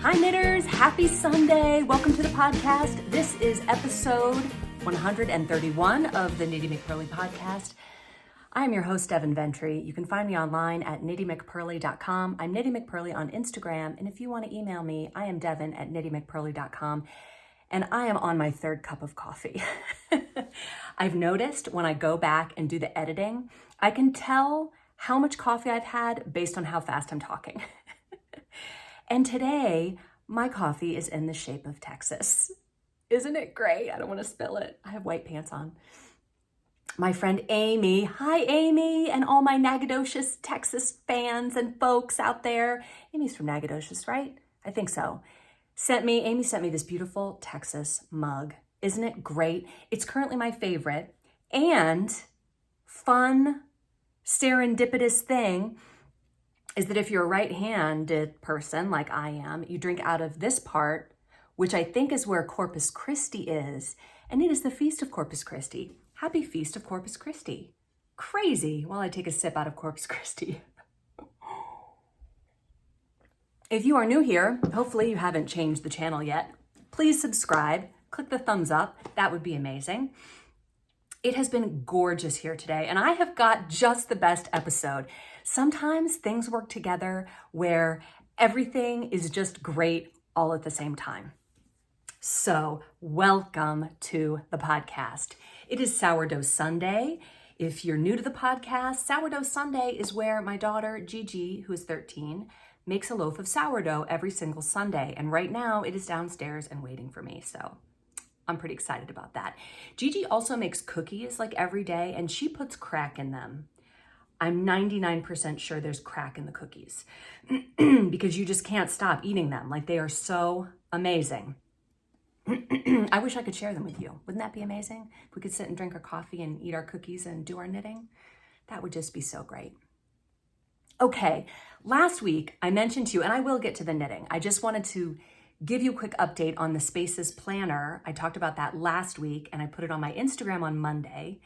Hi knitters, happy Sunday. Welcome to the podcast. This is episode 131 of the Knitty McPurly podcast. I am your host, Devin Ventry. You can find me online at KnittyMcPurly.com. I'm Knitty McPurly on Instagram. And if you want to email me, I am Devin at KnittyMcPurly.com. And I am on my third cup of coffee. I've noticed when I go back and do the editing, I can tell how much coffee I've had based on how fast I'm talking. And today, my coffee is in the shape of Texas. Isn't it great? I don't want to spill it. I have white pants on. My friend Amy, hi Amy, and all my Nacogdoches, Texas fans and folks out there. Amy's from Nacogdoches, right? I think so. Amy sent me this beautiful Texas mug. Isn't it great? It's currently my favorite. And fun, serendipitous thing is that if you're a right-handed person like I am, you drink out of this part, which I think is where Corpus Christi is, and it is the Feast of Corpus Christi. Happy Feast of Corpus Christi. Crazy while I take a sip out of Corpus Christi. If you are new here, hopefully you haven't changed the channel yet, please subscribe, click the thumbs up, that would be amazing. It has been gorgeous here today, and I have got just the best episode. Sometimes things work together where everything is just great all at the same time. So, welcome to the podcast. It is Sourdough Sunday. If you're new to the podcast, Sourdough Sunday is where my daughter, Gigi, who is 13, makes a loaf of sourdough every single Sunday. And right now it is downstairs and waiting for me. So I'm pretty excited about that. Gigi also makes cookies like every day, and she puts crack in them. I'm 99% sure there's crack in the cookies because you just can't stop eating them. Like, they are so amazing. I wish I could share them with you. Wouldn't that be amazing? If we could sit and drink our coffee and eat our cookies and do our knitting, that would just be so great. Okay, last week I mentioned to you, and I will get to the knitting. I just wanted to give you a quick update on the Spaces Planner. I talked about that last week and I put it on my Instagram on Monday.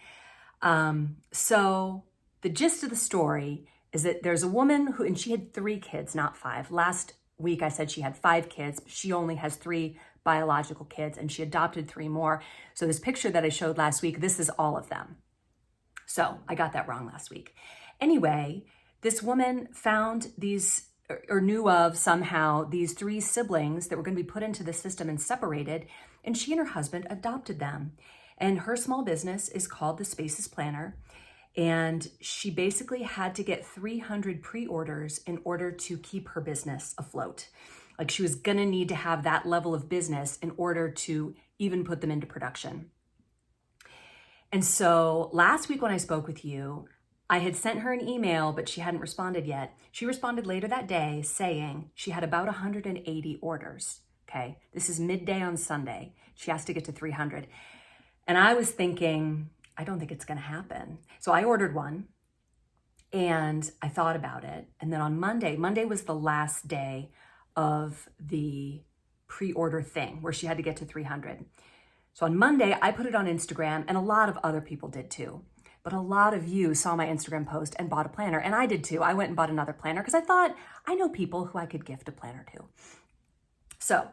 So the gist of the story is that there's a woman who, and she had 3 kids, not 5. Last week I said she had 5 kids, but she only has 3 biological kids and she adopted 3 more. So this picture that I showed last week, this is all of them. So I got that wrong last week. Anyway, this woman found these, or knew of somehow, these 3 siblings that were going to be put into the system and separated, and she and her husband adopted them. And her small business is called the Spaces Planner, and she basically had to get 300 pre-orders in order to keep her business afloat. Like, she was going to need to have that level of business in order to even put them into production. And so last week when I spoke with you, I had sent her an email, but she hadn't responded yet. She responded later that day saying she had about 180 orders, okay? This is midday on Sunday. She has to get to 300. And I was thinking, I don't think it's gonna happen. So I ordered one and I thought about it. And then on Monday was the last day of the pre-order thing where she had to get to 300. So on Monday, I put it on Instagram, and a lot of other people did too. But a lot of you saw my Instagram post and bought a planner, and I did too. I went and bought another planner because I thought, I know people who I could gift a planner to. So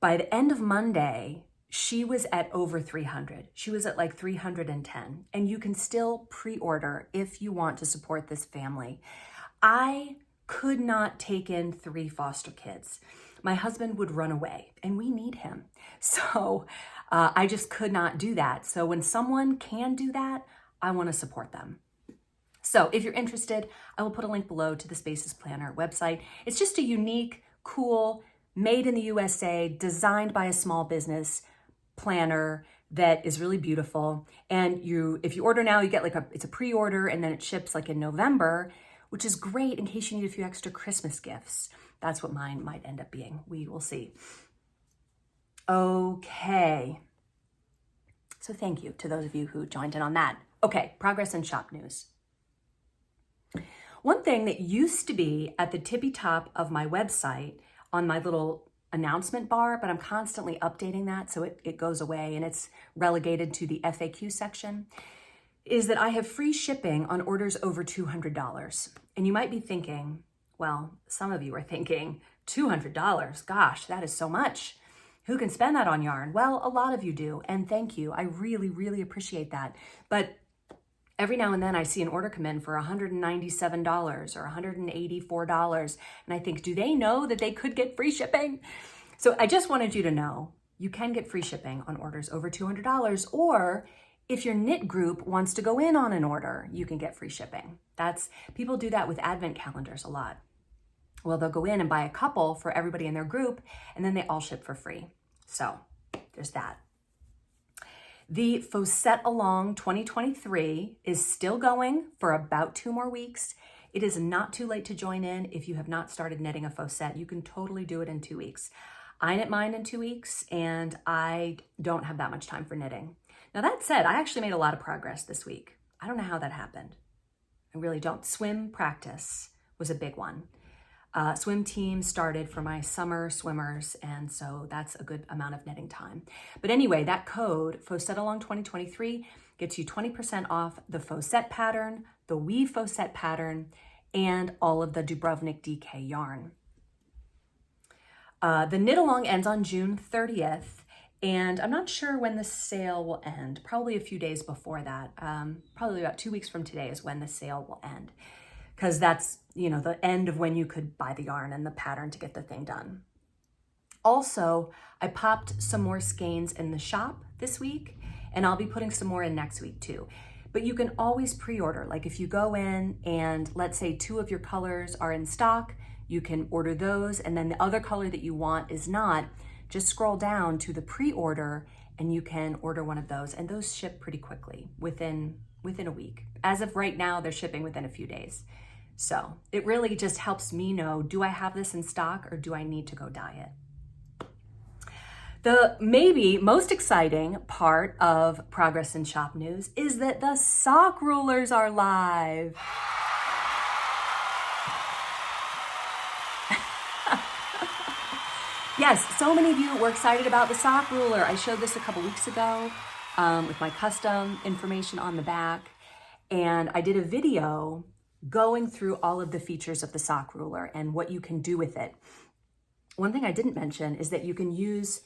by the end of Monday, she was at over 300. She was at like 310, and you can still pre-order if you want to support this family. I could not take in 3 foster kids. My husband would run away, and we need him. So I just could not do that. So when someone can do that, I want to support them. So if you're interested, I will put a link below to the Spaces Planner website. It's just a unique, cool, made in the USA, designed by a small business planner that is really beautiful. And if you order now, you get it's a pre-order, and then it ships like in November, which is great in case you need a few extra Christmas gifts. That's what mine might end up being. We will see. Okay. So thank you to those of you who joined in on that. Okay, progress and shop news. One thing that used to be at the tippy top of my website on my little announcement bar, but I'm constantly updating that so it goes away and it's relegated to the FAQ section, is that I have free shipping on orders over $200. And you might be thinking, Well, some of you are thinking, $200, gosh, that is so much. Who can spend that on yarn? Well, a lot of you do, and thank you. I really, really appreciate that. But every now and then I see an order come in for $197 or $184, and I think, do they know that they could get free shipping? So I just wanted you to know you can get free shipping on orders over $200, or if your knit group wants to go in on an order, you can get free shipping. People do that with advent calendars a lot. Well, they'll go in and buy a couple for everybody in their group, and then they all ship for free. So there's that. The Fossette Along 2023 is still going for about 2 more weeks. It is not too late to join in if you have not started knitting a Fossette. You can totally do it in 2 weeks. I knit mine in 2 weeks, and I don't have that much time for knitting. Now that said, I actually made a lot of progress this week. I don't know how that happened. I really don't. Swim practice was a big one. Swim team started for my summer swimmers, and so that's a good amount of knitting time. But anyway, that code, Fossette Along 2023, gets you 20% off the Fossette pattern, the Weave Fossette pattern, and all of the Dubrovnik DK yarn. The Knit Along ends on June 30th, and I'm not sure when the sale will end. Probably a few days before that. Probably about 2 weeks from today is when the sale will end, because that's, the end of when you could buy the yarn and the pattern to get the thing done. Also, I popped some more skeins in the shop this week, and I'll be putting some more in next week too. But you can always pre-order. Like if you go in and let's say 2 of your colors are in stock, you can order those, and then the other color that you want is not, just scroll down to the pre-order and you can order one of those, and those ship pretty quickly within a week. As of right now, they're shipping within a few days. So it really just helps me know, do I have this in stock or do I need to go dye it? The maybe most exciting part of Progress in Shop News is that the sock rulers are live. Yes, so many of you were excited about the sock ruler. I showed this a couple weeks ago with my custom information on the back, and I did a video going through all of the features of the sock ruler and what you can do with it. One thing I didn't mention is that you can use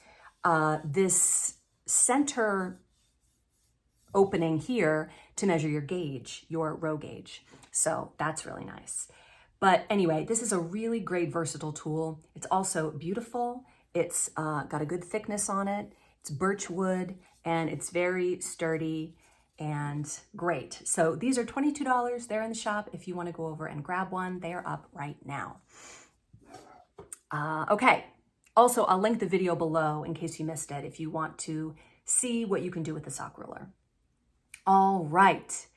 this center opening here to measure your gauge, your row gauge. So that's really nice. But anyway, this is a really great versatile tool. It's also beautiful. It's got a good thickness on it. It's birch wood, and it's very sturdy and great. So these are $22. They're in the shop. If you want to go over and grab one, they are up right now. Okay. Also, I'll link the video below in case you missed it if you want to see what you can do with the sock ruler. All right.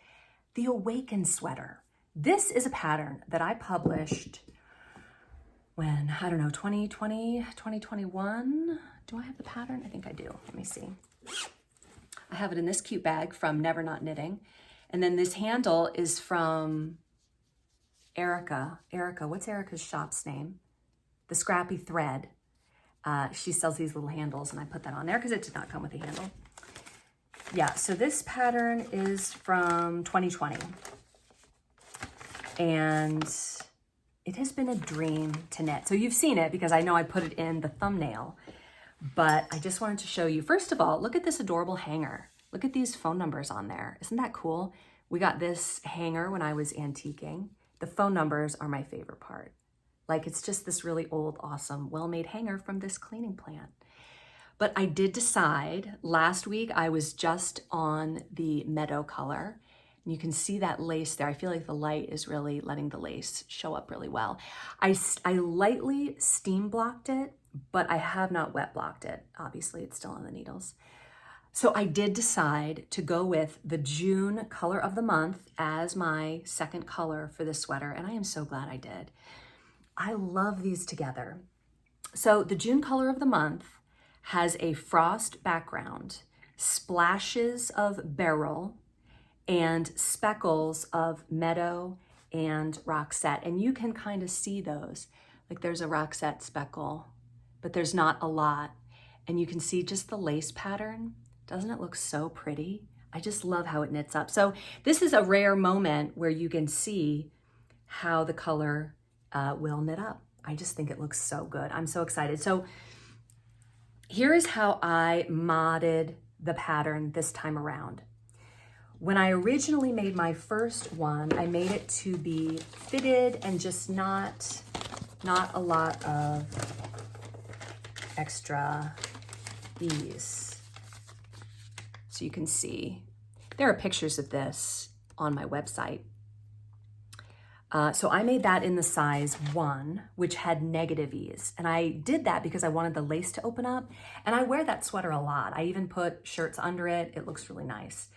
The Awaken sweater. This is a pattern that I published when, 2020, 2021. Do I have the pattern? I think I do. Let me see. I have it in this cute bag from Never Not Knitting. And then this handle is from Erica. Erica, what's Erica's shop's name? The Scrappy Thread. She sells these little handles, and I put that on there because it did not come with a handle. Yeah, so this pattern is from 2020. And it has been a dream to knit. So you've seen it because I know I put it in the thumbnail. But I just wanted to show you, first of all, look at this adorable hanger. Look at these phone numbers on there. Isn't that cool? We got this hanger when I was antiquing. The phone numbers are my favorite part. Like, it's just this really old, awesome, well-made hanger from this cleaning plant. But I did decide, last week I was just on the Meadow color. And you can see that lace there. I feel like the light is really letting the lace show up really well. I lightly steam blocked it, but I have not wet blocked it. Obviously, it's still on the needles. So I did decide to go with the June color of the month as my second color for this sweater, and I am so glad I did. I love these together. So the June color of the month has a frost background, splashes of Beryl, and speckles of Meadow and Roxette. And you can kind of see those. Like there's a Roxette speckle, but there's not a lot. And you can see just the lace pattern. Doesn't it look so pretty? I just love how it knits up. So this is a rare moment where you can see how the color will knit up. I just think it looks so good. I'm so excited. So here is how I modded the pattern this time around. When I originally made my first one, I made it to be fitted and just not a lot of extra ease. So you can see, there are pictures of this on my website. So I made that in the size 1, which had negative ease. And I did that because I wanted the lace to open up. And I wear that sweater a lot. I even put shirts under it. It looks really nice.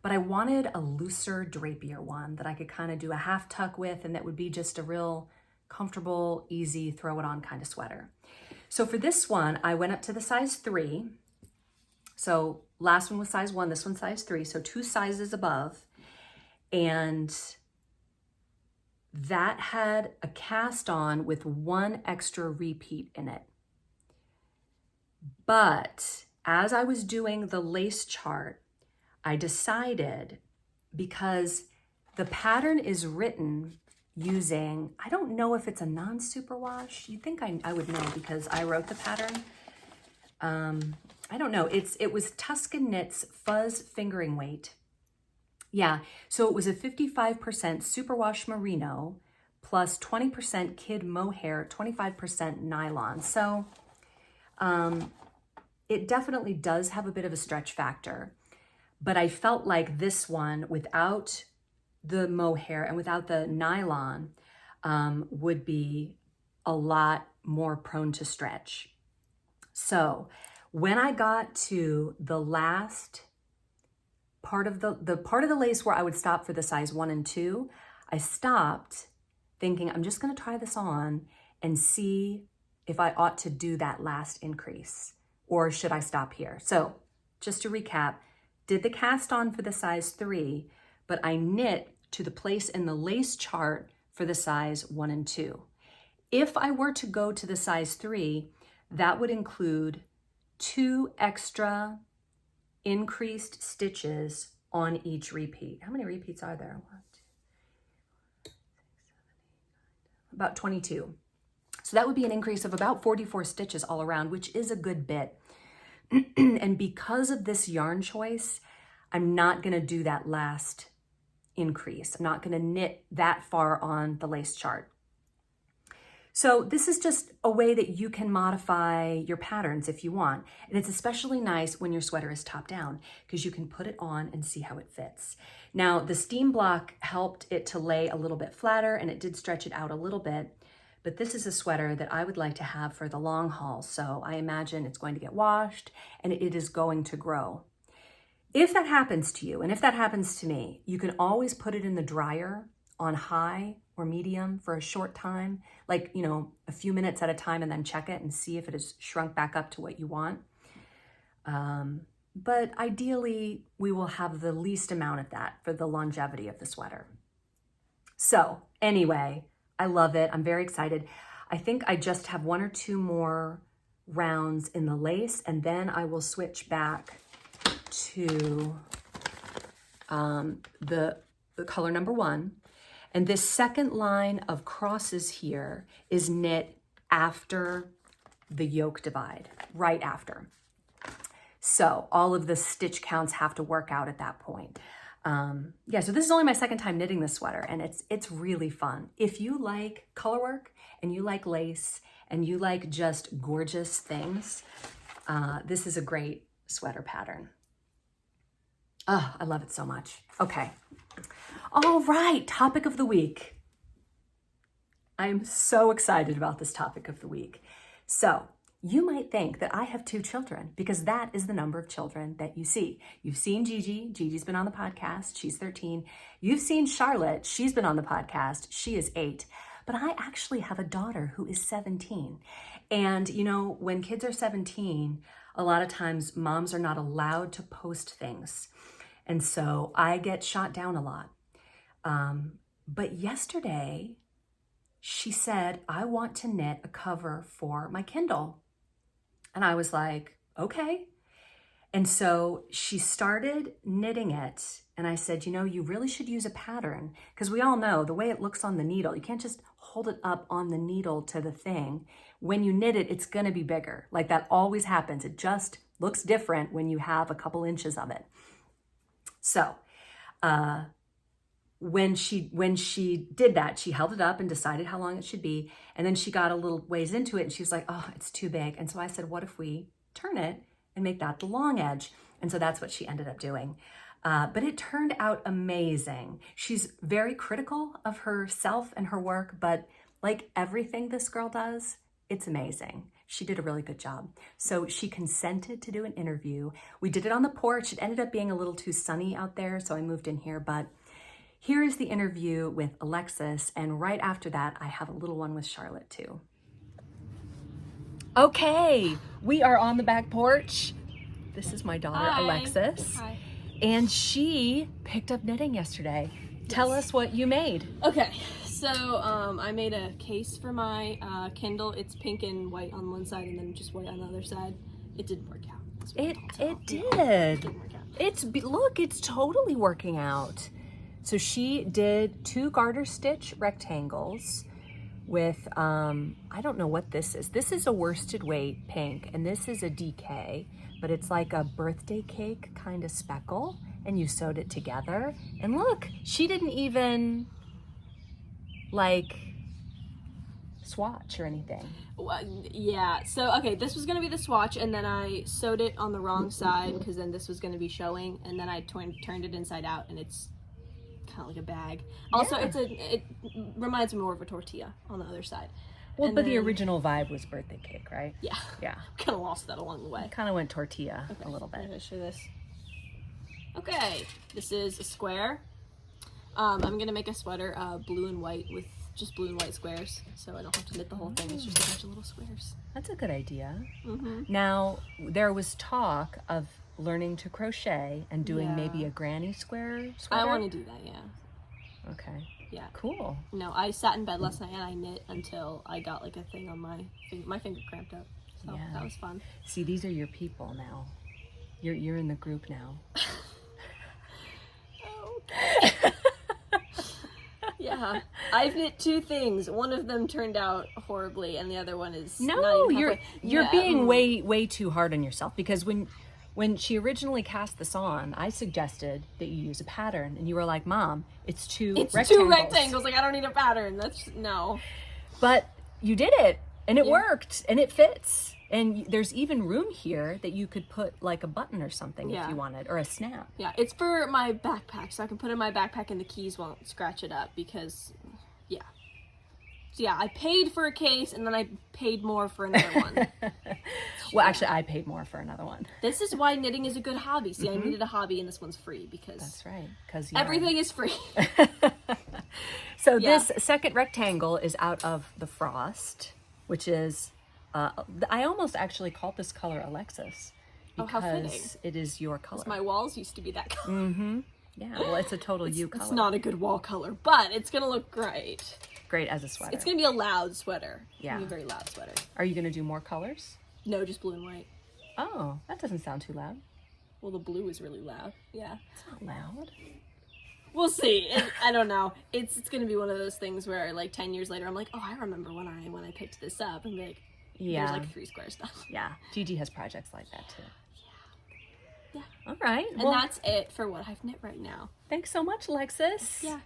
But I wanted a looser, drapier one that I could kind of do a half tuck with, and that would be just a real comfortable, easy, throw it on kind of sweater. So for this one, I went up to the size 3. So last one was size 1, this one's size 3. So 2 sizes above. And that had a cast on with 1 extra repeat in it. But as I was doing the lace chart, I decided, because the pattern is written using, I don't know if it's a non-superwash. You'd think I would know because I wrote the pattern. I don't know. It was Tuscan Knits Fuzz Fingering Weight. Yeah, so it was a 55% superwash merino plus 20% kid mohair, 25% nylon. So it definitely does have a bit of a stretch factor, but I felt like this one without the mohair and without the nylon would be a lot more prone to stretch. So when I got to the last part of the part of the lace where I would stop for the size 1 and 2, I stopped thinking, I'm just going to try this on and see if I ought to do that last increase, or should I stop here? So just to recap, did the cast on for the size 3, but I knit to the place in the lace chart for the size 1 and 2. If I were to go to the size 3, that would include 2 extra increased stitches on each repeat. How many repeats are there? 1, 2, 3, 6, 7, 8, 9, 10. About 22. So that would be an increase of about 44 stitches all around, which is a good bit. And because of this yarn choice, I'm not going to do that last increase. I'm not going to knit that far on the lace chart. So this is just a way that you can modify your patterns if you want. And it's especially nice when your sweater is top down because you can put it on and see how it fits. Now, the steam block helped it to lay a little bit flatter and it did stretch it out a little bit. But this is a sweater that I would like to have for the long haul. So I imagine it's going to get washed and it is going to grow. If that happens to you, and if that happens to me, you can always put it in the dryer on high or medium for a short time, like, a few minutes at a time, and then check it and see if it has shrunk back up to what you want. But ideally, we will have the least amount of that for the longevity of the sweater. So anyway, I love it. I'm very excited. I think I just have 1 or 2 more rounds in the lace, and then I will switch back to the color number 1. And this second line of crosses here is knit after the yoke divide, right after. So all of the stitch counts have to work out at that point. Yeah, so this is only my second time knitting this sweater, and it's really fun. If you like color work and you like lace and you like just gorgeous things, this is a great sweater pattern. Oh, I love it so much. Okay. All right, topic of the week. I'm so excited about this topic of the week. So you might think that I have 2 children because that is the number of children that you see. You've seen Gigi. Gigi's been on the podcast. She's 13. You've seen Charlotte. She's been on the podcast. She is 8. But I actually have a daughter who is 17. And, when kids are 17, a lot of times moms are not allowed to post things. And so I get shot down a lot. But yesterday, she said, I want to knit a cover for my Kindle. And I was like, okay. And so she started knitting it. And I said, you know, you really should use a pattern, because we all know the way it looks on the needle, you can't just hold it up on the needle to the thing. When you knit it, it's going to be bigger. Like that always happens. It just looks different when you have a couple inches of it. So when she did that, she held it up and decided how long it should be. And then she got a little ways into it and she was like, oh, it's too big. And so I said, what if we turn it and make that the long edge? And so that's what she ended up doing. But it turned out amazing. She's very critical of herself and her work, but like everything this girl does, it's amazing. She did a really good job. So she consented to do an interview. We did it on the porch. It ended up being a little too sunny out there, so I moved in here. But here is the interview with Alexis, and right after that, I have a little one with Charlotte too. Okay, we are on the back porch. This is my daughter, Hi. Alexis. Hi. And she picked up knitting yesterday. Tell us what you made. Okay, so I made a case for my Kindle. It's pink and white on one side and then just white on the other side. It didn't work out. It did. It didn't work out. Look, it's totally working out. So she did 2 garter stitch rectangles with, I don't know what this is. This is a worsted weight pink, and this is a DK, but it's like a birthday cake kind of speckle, and you sewed it together. And look, she didn't even like swatch or anything. Well, yeah, so okay, this was gonna be the swatch, and then I sewed it on the wrong side because then this was gonna be showing, and then I turned it inside out, and it's kind of like a bag. Also, Yeah. it reminds me more of a tortilla on the other side. Well, And but the then- original vibe was birthday cake, right? Yeah, Yeah. kind of lost that along the way. Kind of went tortilla Okay, a little I'm bit. gonna show this. Okay, this is a square. I'm gonna make a sweater blue and white with just blue and white squares, so I don't have to knit the whole thing. It's just a bunch of little squares. That's a good idea. Mm-hmm. Now, there was talk of learning to crochet and doing Yeah. maybe a granny sweater. I want to do that, yeah. Okay. Yeah. Cool. No, I sat in bed last night and I knit until I got like a thing on my finger cramped up. So Yeah. that was fun. See, these are your people now. You're in the group now. Okay. Yeah, I've knit 2 things. One of them turned out horribly, and the other one is not No, even you're halfway. you're Yeah, being way too hard on yourself, because when she originally cast this on, I suggested that you use a pattern, and you were like, "Mom, it's two It's rectangles." 2 rectangles. Like, I don't need a pattern. That's no. But you did it, and it Yeah. worked, and it fits. And there's even room here that you could put like a button or something if Yeah. you wanted, or a snap. Yeah, it's for my backpack, so I can put it in my backpack and the keys won't scratch it up because, yeah. So yeah, I paid for a case and then I paid more for another one. Well, actually, I paid more for another one. This is why knitting is a good hobby. See, I needed a hobby and this one's free because That's right, because everything is free. So Yeah. this second rectangle is out of the frost, which is, I almost actually called this color Alexis Oh, how fitting. because it is your color. My walls used to be that color. Yeah, well, it's a total you color. It's not a good wall color, but it's gonna look great. Great as a sweater. It's gonna be a loud sweater. It's Yeah. gonna be a very loud sweater. Are you going to do more colors? No, just blue and white. Oh, that doesn't sound too loud. Well, the blue is really loud. Yeah. It's not loud. We'll see. I don't know. It's gonna be one of those things where like 10 years later, I'm like, oh, I remember when I picked this up, and be like, Yeah. there's like 3 square stuff. Yeah, Gigi has projects like that too. Yeah. All right. And Well, that's it for what I've knit right now. thanks so much, Alexis. Yeah.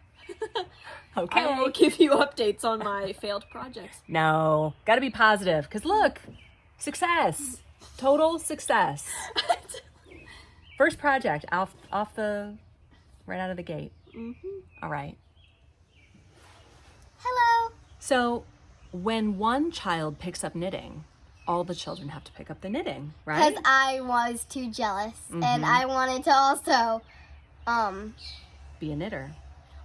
Okay. I will give you updates on my failed projects. No, got to be positive, because look, success, total success. First project off the right out of the gate. All right. Hello. So when one child picks up knitting, all the children have to pick up the knitting, right? Because I was too jealous, and I wanted to also, Be a knitter.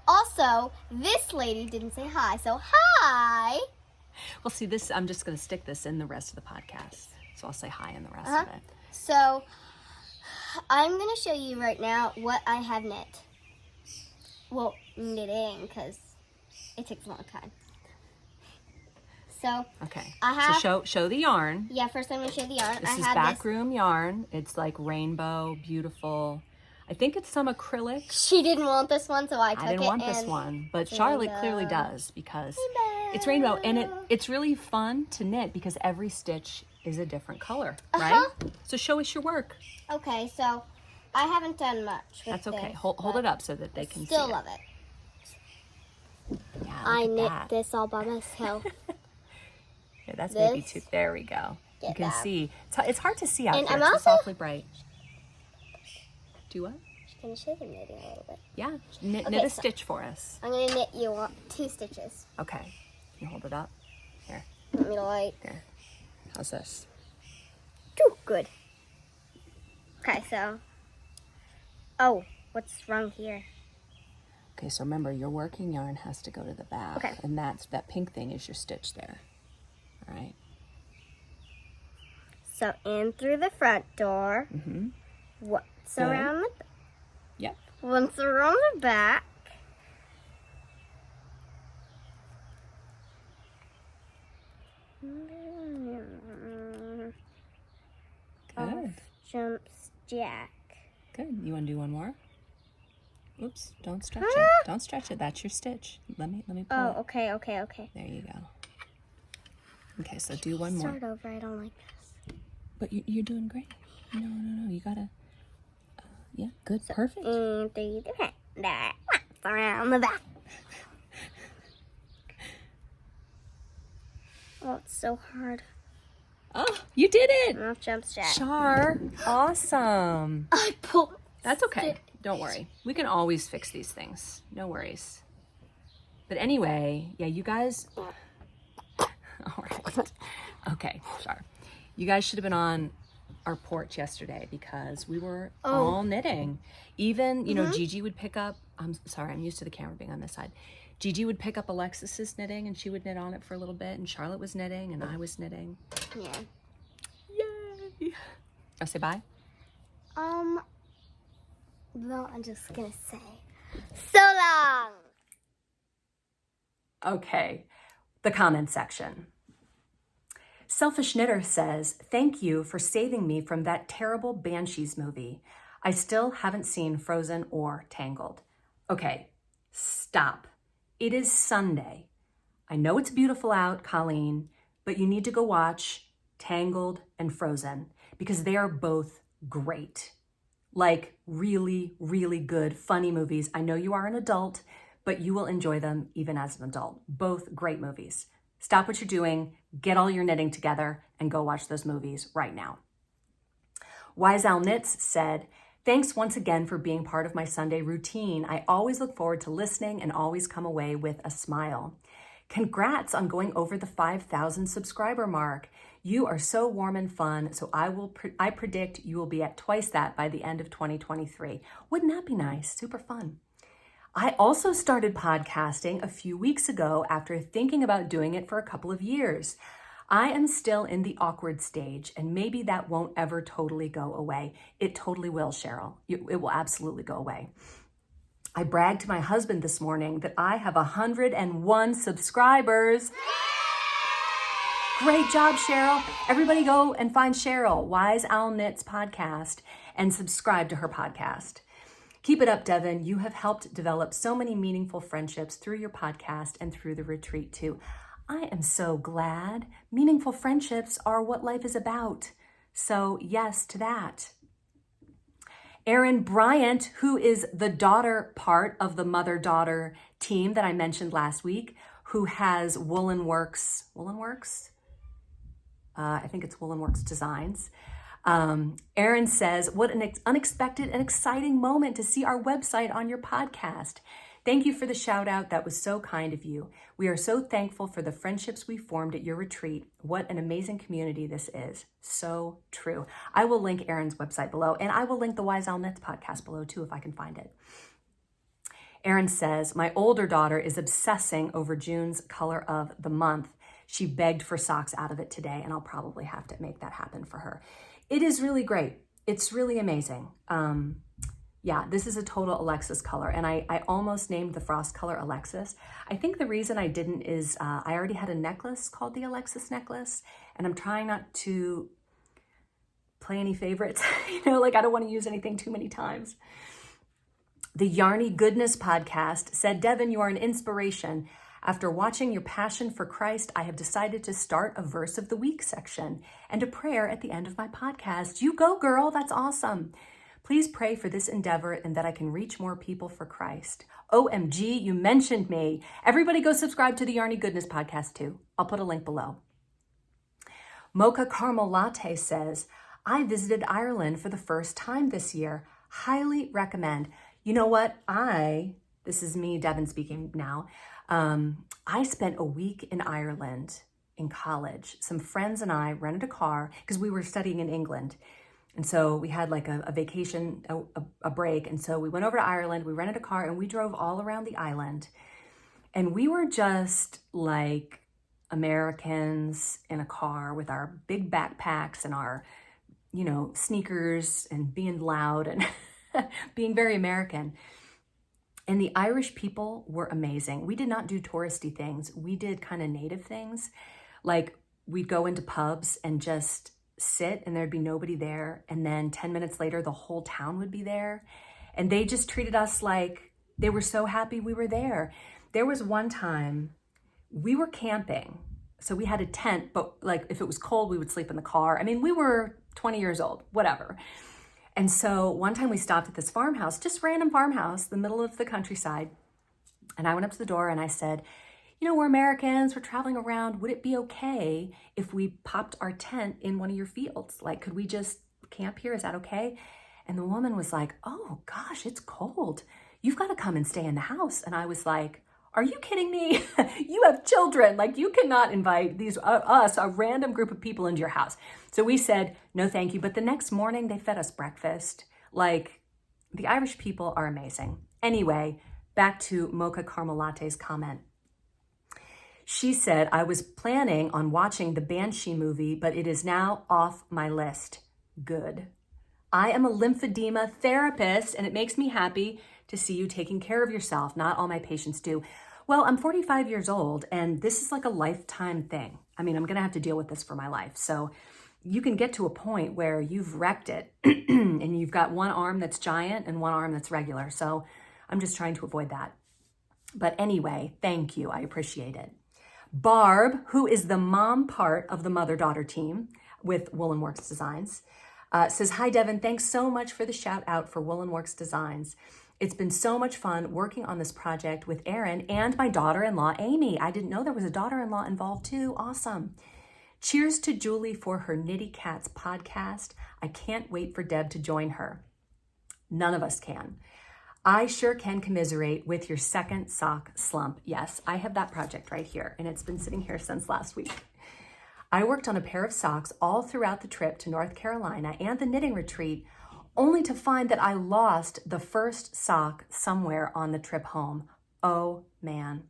also, this lady didn't say hi, so hi. Well, see, this, I'm just going to stick this in the rest of the podcast. So I'll say hi in the rest of it. So, I'm going to show you right now what I have knit. Well, knitting, because it takes a long time. so Okay. I have. So show the yarn. Yeah, first I'm gonna show the yarn. This I is have backroom yarn. It's like rainbow, beautiful. I think it's some acrylic. She didn't want this one, so I took it. I didn't want this one, but Charlotte clearly does because it's rainbow, and it's really fun to knit because every stitch is a different color, right? So show us your work. Okay, so I haven't done much with That's okay. this, Hold it up so that they can still see love it. Yeah, I look at knit that. this all by myself. Yeah, that's This. maybe two. There we go. You Get can that. see. It's hard to see out And here. I'm It's also- awfully bright. Do what? Just gonna show the knitting a little bit. Yeah, knit Okay, a so- stitch for us. I'm gonna knit you 2 stitches. Okay. Can you hold it up? Here. Want me to Here. How's this? Good. Okay, so. Oh, what's wrong here? Okay, so remember, your working yarn has to go to the back. Okay. And that pink thing is your stitch there. All right. So in through the front door. Mm-hmm. What's Good. around the Yep. Once around the back. Good. Jumps Jack. Good. You want to do one more? Oops, don't stretch Ah! it. Don't stretch it. That's your stitch. Let me pull Oh, it. okay. There you go. Okay, so do one more. Start over. I don't like this. But you're doing great. No. You gotta. Yeah, good. Perfect. In through the front door. What's around the back? Oh, it's so hard. Oh, you did it! Now jumps Jack. Char, awesome. I pulled. That's okay. Don't worry. We can always fix these things. No worries. But anyway, yeah, you guys. All right. Okay, Char. You guys should have been on our porch yesterday because we were all knitting. Even, you know, Gigi would pick up. I'm sorry, I'm used to the camera being on this side. Gigi would pick up Alexis's knitting and she would knit on it for a little bit, and Charlotte was knitting and I was knitting. Yeah. Yay! I'll say bye. No, I'm just gonna say so long. Okay, the comment section. Selfish Knitter says, thank you for saving me from that terrible Banshees movie. I still haven't seen Frozen or Tangled. Okay, stop. It is Sunday. I know it's beautiful out, Colleen, but you need to go watch Tangled and Frozen because they are both great. Like really, really good, funny movies. I know you are an adult, but you will enjoy them even as an adult. Both great movies. Stop what you're doing, get all your knitting together, and go watch those movies right now. Wise Owl Knits said, thanks once again for being part of my Sunday routine. I always look forward to listening and always come away with a smile. Congrats on going over the 5,000 subscriber mark. You are so warm and fun, so I predict you will be at twice that by the end of 2023. Wouldn't that be nice? Super fun. I also started podcasting a few weeks ago after thinking about doing it for a couple of years. I am still in the awkward stage, and maybe that won't ever totally go away. It totally will, Cheryl. It will absolutely go away. I bragged to my husband this morning that I have 101 subscribers. Great job, Cheryl. Everybody go and find Cheryl, Wise Owl Knits podcast, and subscribe to her podcast. Keep it up, Devin. You have helped develop so many meaningful friendships through your podcast and through the retreat too. I am so glad. Meaningful friendships are what life is about. So yes to that. Erin Bryant, who is the daughter part of the mother-daughter team that I mentioned last week, who has Woolen Works? I think it's Woolen Works Designs. Erin says, what an unexpected and exciting moment to see our website on your podcast. Thank you for the shout out. That was so kind of you. We are so thankful for the friendships we formed at your retreat. What an amazing community this is. So true. I will link Erin's website below, and I will link the Wise Owl Knits podcast below too if I can find it. Erin says, my older daughter is obsessing over June's color of the month. She begged for socks out of it today, and I'll probably have to make that happen for her. It is really great. It's really amazing. Yeah, this is a total Alexis color, and I almost named the frost color Alexis. I think the reason I didn't is I already had a necklace called the Alexis necklace, and I'm trying not to play any favorites. Like I don't want to use anything too many times. The Yarny Goodness podcast said, Devin, you are an inspiration. After watching your passion for Christ, I have decided to start a verse of the week section and a prayer at the end of my podcast. You go, girl. That's awesome. Please pray for this endeavor and that I can reach more people for Christ. OMG, you mentioned me. Everybody go subscribe to the Yarny Goodness podcast too. I'll put a link below. Mocha Caramel Latte says, I visited Ireland for the first time this year. Highly recommend. You know what? This is me, Devin, speaking now. I spent a week in Ireland in college. Some friends and I rented a car because we were studying in England. And so we had like a vacation, a break. And so we went over to Ireland, we rented a car and we drove all around the island. And we were just like Americans in a car with our big backpacks and our, sneakers and being loud and being very American. And the Irish people were amazing. We did not do touristy things. We did kind of native things. Like we'd go into pubs and just sit and there'd be nobody there. And then 10 minutes later, the whole town would be there. And they just treated us like they were so happy we were there. There was one time we were camping. So we had a tent, but like if it was cold, we would sleep in the car. I mean, we were 20 years old, whatever. And so one time we stopped at this farmhouse, just random farmhouse, the middle of the countryside. And I went up to the door and I said, we're Americans, we're traveling around. Would it be okay if we popped our tent in one of your fields? Like, could we just camp here? Is that okay? And the woman was like, oh gosh, it's cold. You've got to come and stay in the house. And I was like, are you kidding me? You have children. Like you cannot invite a random group of people into your house. So we said, no, thank you. But the next morning they fed us breakfast. Like the Irish people are amazing. Anyway, back to Mocha Caramel Latte's comment. She said, I was planning on watching the Banshee movie, but it is now off my list. Good. I am a lymphedema therapist, and it makes me happy to see you taking care of yourself. Not all my patients do. Well, I'm 45 years old, and this is like a lifetime thing. I mean, I'm going to have to deal with this for my life. So you can get to a point where you've wrecked it, and you've got one arm that's giant and one arm that's regular. So I'm just trying to avoid that. But anyway, thank you. I appreciate it. Barb, who is the mom part of the mother-daughter team with Woolen Works Designs, says, hi, Devin. Thanks so much for the shout out for Woolen Works Designs. It's been so much fun working on this project with Erin and my daughter-in-law, Amy. I didn't know there was a daughter-in-law involved too. Awesome. Cheers to Julie for her Knitty Cats podcast. I can't wait for Deb to join her. None of us can. I sure can commiserate with your second sock slump. Yes, I have that project right here, and it's been sitting here since last week. I worked on a pair of socks all throughout the trip to North Carolina and the knitting retreat, only to find that I lost the first sock somewhere on the trip home. Oh man,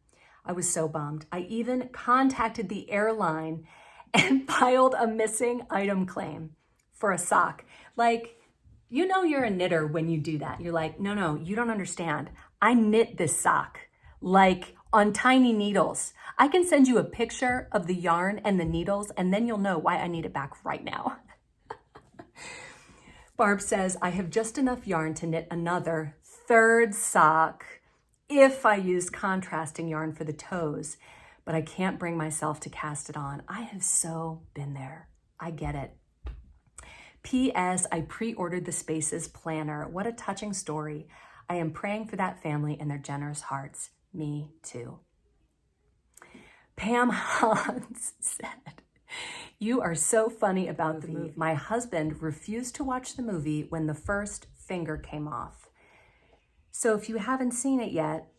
I was so bummed. I even contacted the airline and filed a missing item claim for a sock. Like, you're a knitter when you do that. You're like, no, you don't understand. I knit this sock like on tiny needles. I can send you a picture of the yarn and the needles, and then you'll know why I need it back right now. Barb says, I have just enough yarn to knit another third sock if I use contrasting yarn for the toes, but I can't bring myself to cast it on. I have so been there. I get it. P.S. I pre-ordered the Spaces planner. What a touching story. I am praying for that family and their generous hearts. Me too. Pam Hans said, you are so funny about the movie. My husband refused to watch the movie when the first finger came off. So if you haven't seen it yet,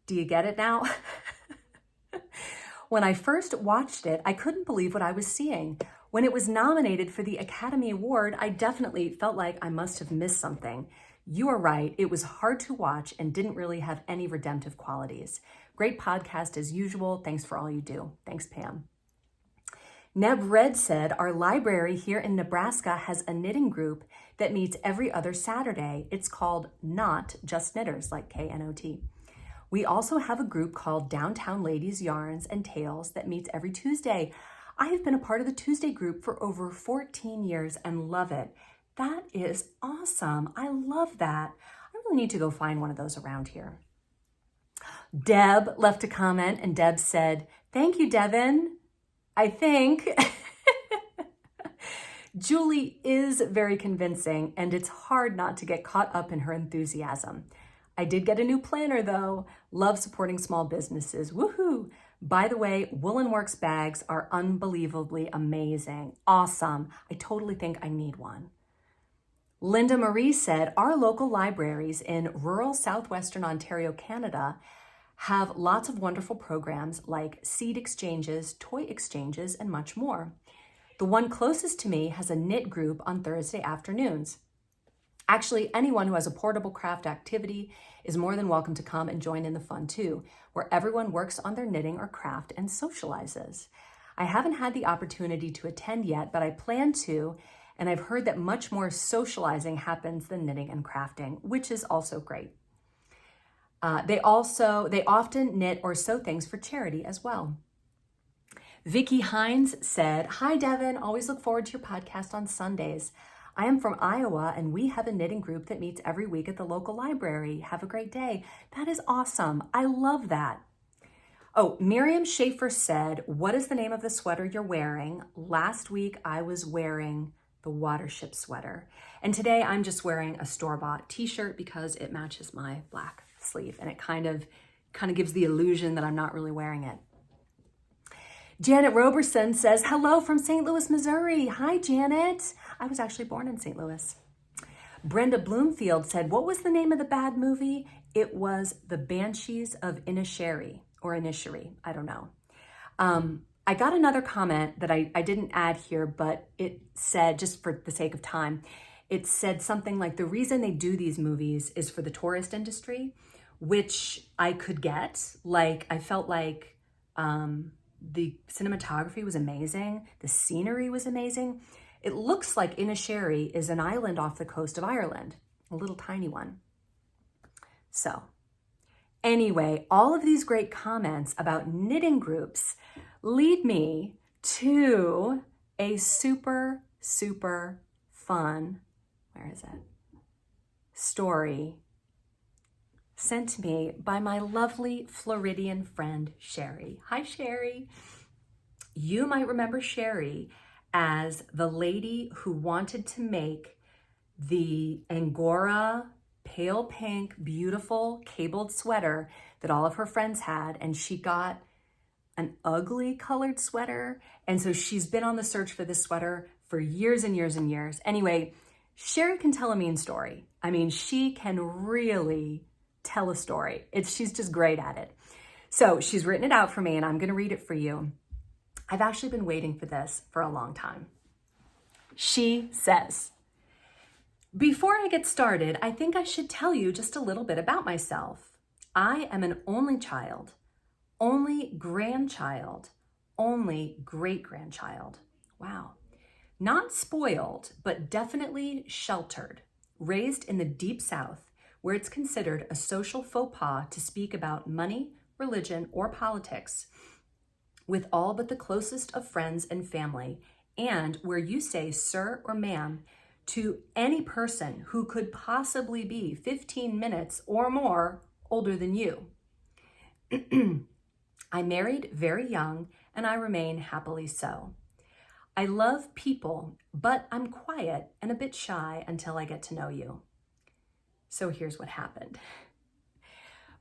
do you get it now? When I first watched it, I couldn't believe what I was seeing. When it was nominated for the Academy Award, I definitely felt like I must have missed something. You are right. It was hard to watch and didn't really have any redemptive qualities. Great podcast as usual. Thanks for all you do. Thanks, Pam. Neb Red said, our library here in Nebraska has a knitting group that meets every other Saturday. It's called Not Just Knitters, like KNOT. We also have a group called Downtown Ladies Yarns and Tales that meets every Tuesday. I have been a part of the Tuesday group for over 14 years and love it. That is awesome. I love that. I really need to go find one of those around here. Deb left a comment and Deb said, thank you, Devin. I think Julie is very convincing and it's hard not to get caught up in her enthusiasm. I did get a new planner though. Love supporting small businesses. Woohoo! By the way, Woolen Works bags are unbelievably amazing. Awesome. I totally think I need one. Linda Marie said, our local libraries in rural southwestern Ontario, Canada, have lots of wonderful programs like seed exchanges, toy exchanges, and much more. The one closest to me has a knit group on Thursday afternoons. Actually, anyone who has a portable craft activity is more than welcome to come and join in the fun too, where everyone works on their knitting or craft and socializes. I haven't had the opportunity to attend yet, but I plan to, and I've heard that much more socializing happens than knitting and crafting, which is also great. They often knit or sew things for charity as well. Vicky Hines said, hi, Devin. Always look forward to your podcast on Sundays. I am from Iowa and we have a knitting group that meets every week at the local library. Have a great day. That is awesome. I love that. Oh, Miriam Schaefer said, what is the name of the sweater you're wearing? Last week I was wearing the Watership sweater. And today I'm just wearing a store-bought t-shirt because it matches my black sleeve and it kind of gives the illusion that I'm not really wearing it. Janet Roberson says, hello from St. Louis, Missouri. Hi, Janet. I was actually born in St. Louis. Brenda Bloomfield said, what was the name of the bad movie? It was The Banshees of Inisherin, or Inisherin, I don't know. I got another comment that I didn't add here, but it said, just for the sake of time, it said something like the reason they do these movies is for the tourist industry, which I could get. Like, I felt like the cinematography was amazing. The scenery was amazing. It looks like Inisherin is an island off the coast of Ireland, a little tiny one. So anyway, all of these great comments about knitting groups lead me to a super, super fun, where is it? Story sent to me by my lovely Floridian friend, Sherry. Hi, Sherry. You might remember Sherry as the lady who wanted to make the Angora pale pink, beautiful cabled sweater that all of her friends had, and she got an ugly colored sweater. And so she's been on the search for this sweater for years and years and years. Anyway, Sherry can tell a mean story. I mean, she can really tell a story. She's just great at it. So she's written it out for me and I'm going to read it for you. I've actually been waiting for this for a long time. She says, before I get started, I think I should tell you just a little bit about myself. I am an only child, only grandchild, only great-grandchild. Wow. Not spoiled, but definitely sheltered, raised in the deep South, where it's considered a social faux pas to speak about money, religion, or politics with all but the closest of friends and family, and where you say sir or ma'am to any person who could possibly be 15 minutes or more older than you. I married very young and I remain happily so. I love people, but I'm quiet and a bit shy until I get to know you. So here's what happened.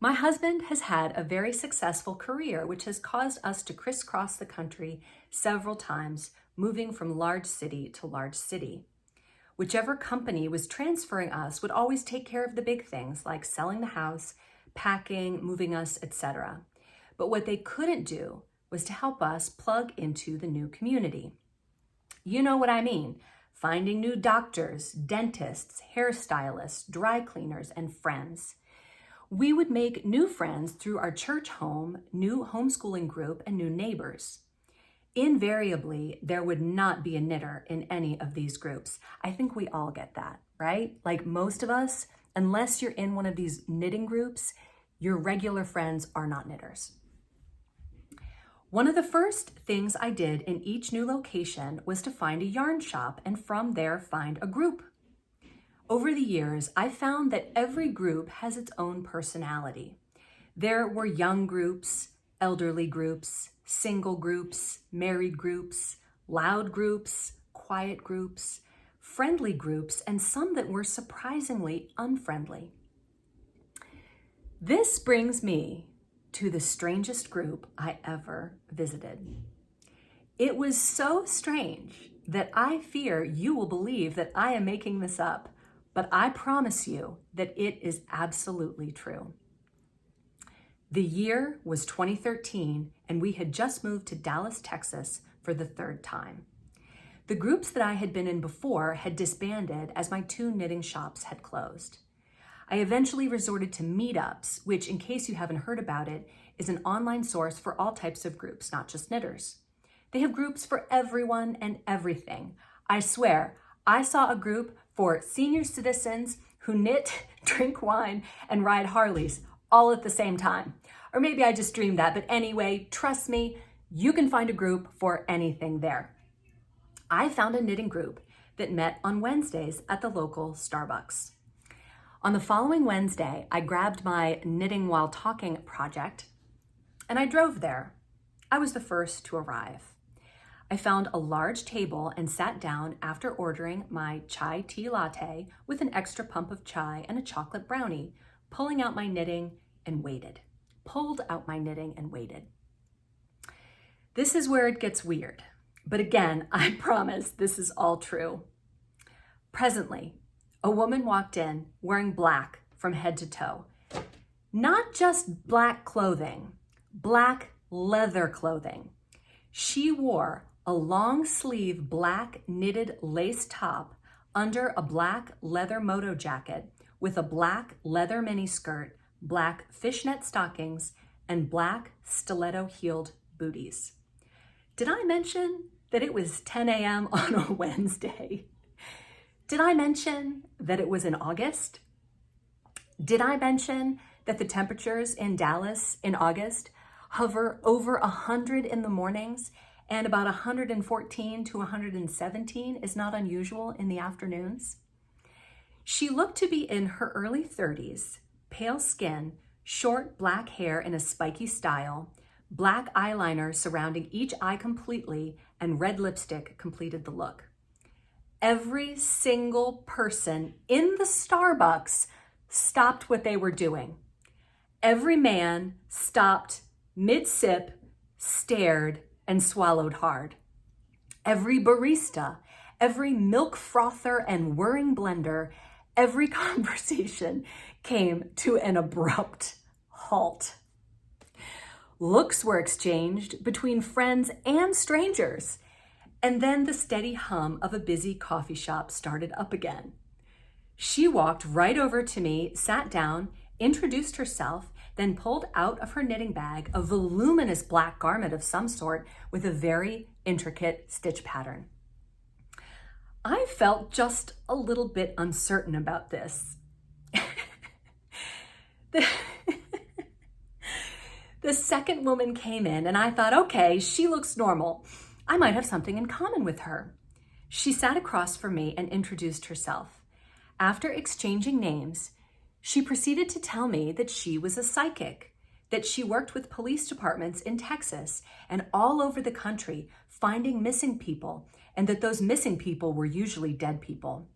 My husband has had a very successful career, which has caused us to crisscross the country several times, moving from large city to large city. Whichever company was transferring us would always take care of the big things like selling the house, packing, moving us, etc. But what they couldn't do was to help us plug into the new community. You know what I mean. Finding new doctors, dentists, hairstylists, dry cleaners, and friends. We would make new friends through our church home, new homeschooling group, and new neighbors. invariably, there would not be a knitter in any of these groups. I think we all get that, right? Like most of us, unless you're in one of these knitting groups, your regular friends are not knitters. One of the first things I did in each new location was to find a yarn shop and from there find a group. Over the years, I found that every group has its own personality. There were young groups, elderly groups, single groups, married groups, loud groups, quiet groups, friendly groups, and some that were surprisingly unfriendly. This brings me to the strangest group I ever visited. It was so strange that I fear you will believe that I am making this up, but I promise you that it is absolutely true. The year was 2013, and we had just moved to Dallas, Texas for the third time. The groups that I had been in before had disbanded as my 2 knitting shops had closed. I eventually resorted to meetups, which, in case you haven't heard about it, is an online source for all types of groups, not just knitters. They have groups for everyone and everything. I swear, I saw a group for senior citizens who knit, drink wine, and ride Harleys all at the same time. Or maybe I just dreamed that, but anyway, trust me, you can find a group for anything there. I found a knitting group that met on Wednesdays at the local Starbucks. On the following Wednesday, I grabbed my Knitting While Talking project and I drove there. I was the first to arrive. I found a large table and sat down after ordering my chai tea latte with an extra pump of chai and a chocolate brownie, pulled out my knitting and waited. This is where it gets weird. But again, I promise this is all true. Presently, a woman walked in wearing black from head to toe. Not just black clothing, black leather clothing. She wore a long sleeve black knitted lace top under a black leather moto jacket with a black leather mini skirt, black fishnet stockings, and black stiletto heeled booties. Did I mention that it was 10 a.m. on a Wednesday? Did I mention that it was in August? Did I mention that the temperatures in Dallas in August hover over 100 in the mornings and about 114 to 117 is not unusual in the afternoons? She looked to be in her early 30s, pale skin, short black hair in a spiky style, black eyeliner surrounding each eye completely, and red lipstick completed the look. Every single person in the Starbucks stopped what they were doing. Every man stopped mid-sip, stared, and swallowed hard. Every barista, every milk frother and whirring blender, every conversation came to an abrupt halt. Looks were exchanged between friends and strangers, and then the steady hum of a busy coffee shop started up again. She walked right over to me, sat down, introduced herself, then pulled out of her knitting bag a voluminous black garment of some sort with a very intricate stitch pattern. I felt just a little bit uncertain about this. The second woman came in and I thought, okay, she looks normal. I might have something in common with her. She sat across from me and introduced herself. After exchanging names, she proceeded to tell me that she was a psychic, that she worked with police departments in Texas and all over the country finding missing people, and that those missing people were usually dead people.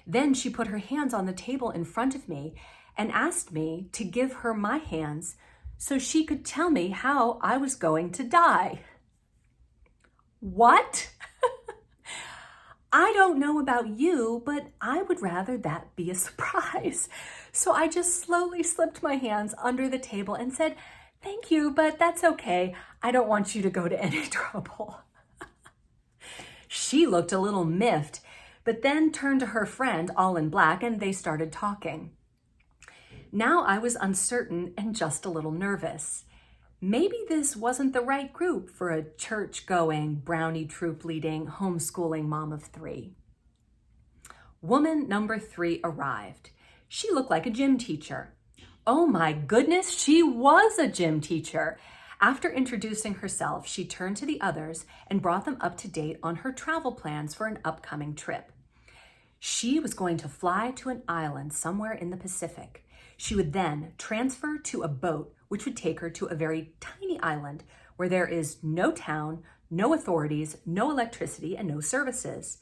Then she put her hands on the table in front of me and asked me to give her my hands so she could tell me how I was going to die. What? I don't know about you, but I would rather that be a surprise. So I just slowly slipped my hands under the table and said, "Thank you, but that's okay. I don't want you to go to any trouble." She looked a little miffed, but then turned to her friend, all in black, and they started talking. Now I was uncertain and just a little nervous. maybe this wasn't the right group for a church-going, brownie troop-leading, homeschooling mom of 3. Woman number 3 arrived. She looked like a gym teacher. Oh my goodness, she was a gym teacher. After introducing herself, she turned to the others and brought them up to date on her travel plans for an upcoming trip. She was going to fly to an island somewhere in the Pacific. She would then transfer to a boat which would take her to a very tiny island where there is no town, no authorities, no electricity, and no services.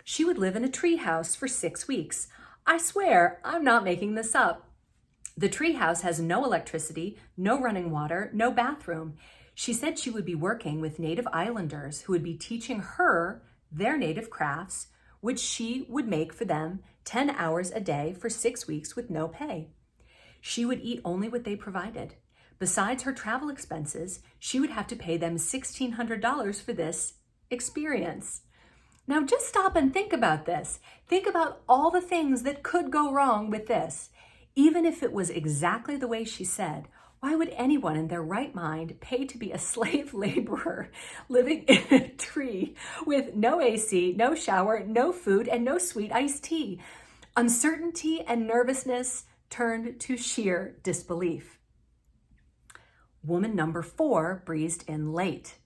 She would live in a treehouse for 6 weeks. I swear, I'm not making this up. The treehouse has no electricity, no running water, no bathroom. She said she would be working with native islanders who would be teaching her their native crafts, which she would make for them 10 hours a day for 6 weeks with no pay. She would eat only what they provided. Besides her travel expenses, she would have to pay them $1,600 for this experience. Now just stop and think about this. Think about all the things that could go wrong with this. Even if it was exactly the way she said, why would anyone in their right mind pay to be a slave laborer living in a tree with no AC, no shower, no food, and no sweet iced tea? Uncertainty and nervousness turned to sheer disbelief. Woman number 4 breezed in late.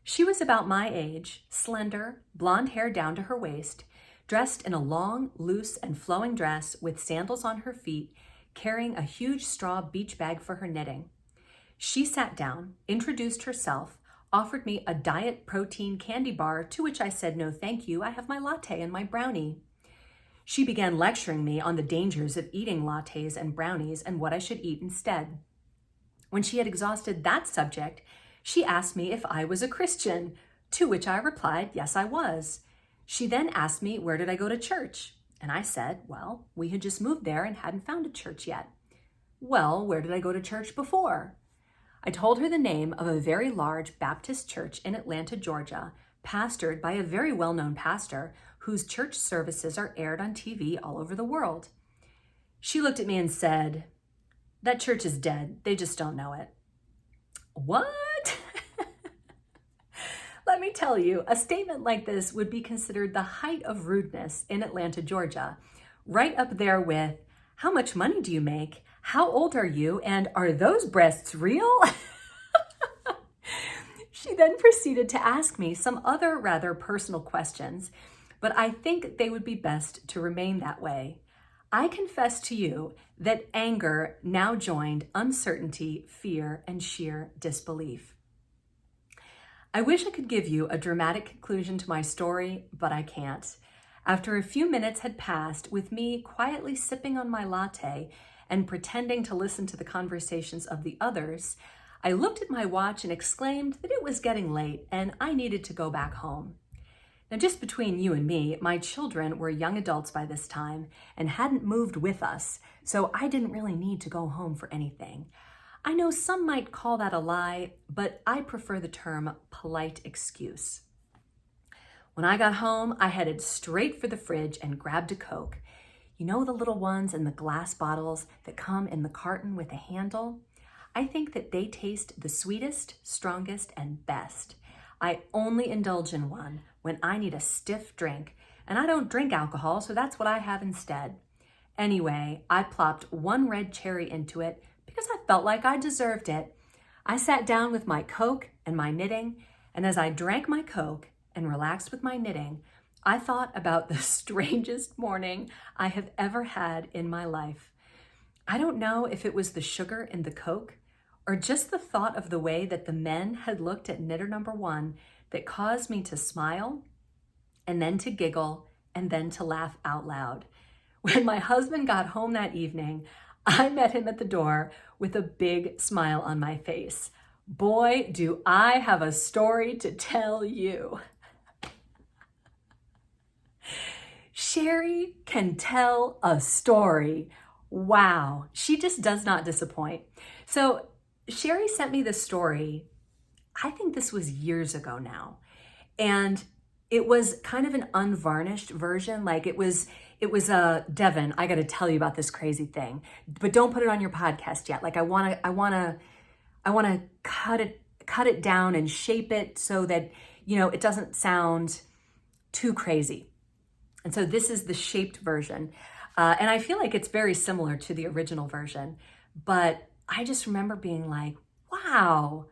She was about my age, slender, blonde hair down to her waist, dressed in a long, loose, and flowing dress with sandals on her feet, carrying a huge straw beach bag for her knitting. She sat down, introduced herself, offered me a diet protein candy bar, to which I said no thank you, I have my latte and my brownie. She began lecturing me on the dangers of eating lattes and brownies and what I should eat instead. When she had exhausted that subject, she asked me if I was a Christian, to which I replied, yes, I was. She then asked me, where did I go to church? And I said, well, we had just moved there and hadn't found a church yet. Well, where did I go to church before? I told her the name of a very large Baptist church in Atlanta, Georgia, pastored by a very well-known pastor whose church services are aired on TV all over the world. She looked at me and said, that church is dead. They just don't know it. What? Let me tell you, a statement like this would be considered the height of rudeness in Atlanta, Georgia, right up there with, how much money do you make? How old are you? And are those breasts real? She then proceeded to ask me some other rather personal questions, but I think they would be best to remain that way. I confess to you that anger now joined uncertainty, fear, and sheer disbelief. I wish I could give you a dramatic conclusion to my story, but I can't. After a few minutes had passed with me quietly sipping on my latte and pretending to listen to the conversations of the others, I looked at my watch and exclaimed that it was getting late and I needed to go back home. Now, just between you and me, my children were young adults by this time and hadn't moved with us, so I didn't really need to go home for anything. I know some might call that a lie, but I prefer the term polite excuse. When I got home, I headed straight for the fridge and grabbed a Coke. You know the little ones in the glass bottles that come in the carton with a handle? I think that they taste the sweetest, strongest, and best. I only indulge in one when I need a stiff drink, and I don't drink alcohol, so that's what I have instead. Anyway, I plopped one red cherry into it because I felt like I deserved it. I sat down with my Coke and my knitting, and as I drank my Coke and relaxed with my knitting, I thought about the strangest morning I have ever had in my life. I don't know if it was the sugar in the Coke or just the thought of the way that the men had looked at knitter number 1 that caused me to smile and then to giggle and then to laugh out loud. When my husband got home that evening, I met him at the door with a big smile on my face. Boy, do I have a story to tell you. Sherry can tell a story. Wow, she just does not disappoint. So Sherry sent me this story, I think this was years ago now. And it was kind of an unvarnished version. Like it was Devin, I got to tell you about this crazy thing, but don't put it on your podcast yet. Like I want I want to cut it down and shape it so that, you know, it doesn't sound too crazy. And so this is the shaped version. And I feel like it's very similar to the original version, but I just remember being like, wow,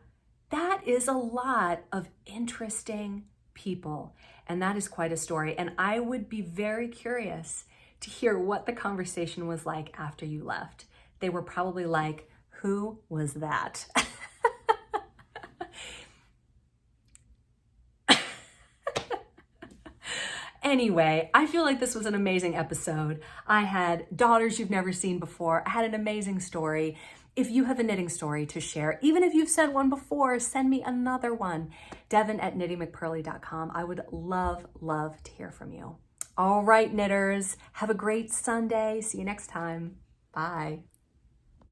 that is a lot of interesting people. And that is quite a story. And I would be very curious to hear what the conversation was like after you left. They were probably like, who was that? Anyway, I feel like this was an amazing episode. I had daughters you've never seen before. I had an amazing story. If you have a knitting story to share, even if you've said one before, send me another one. Devin at KnittyMcPurly.com. I would love to hear from you. All right, knitters, have a great Sunday. See you next time. Bye.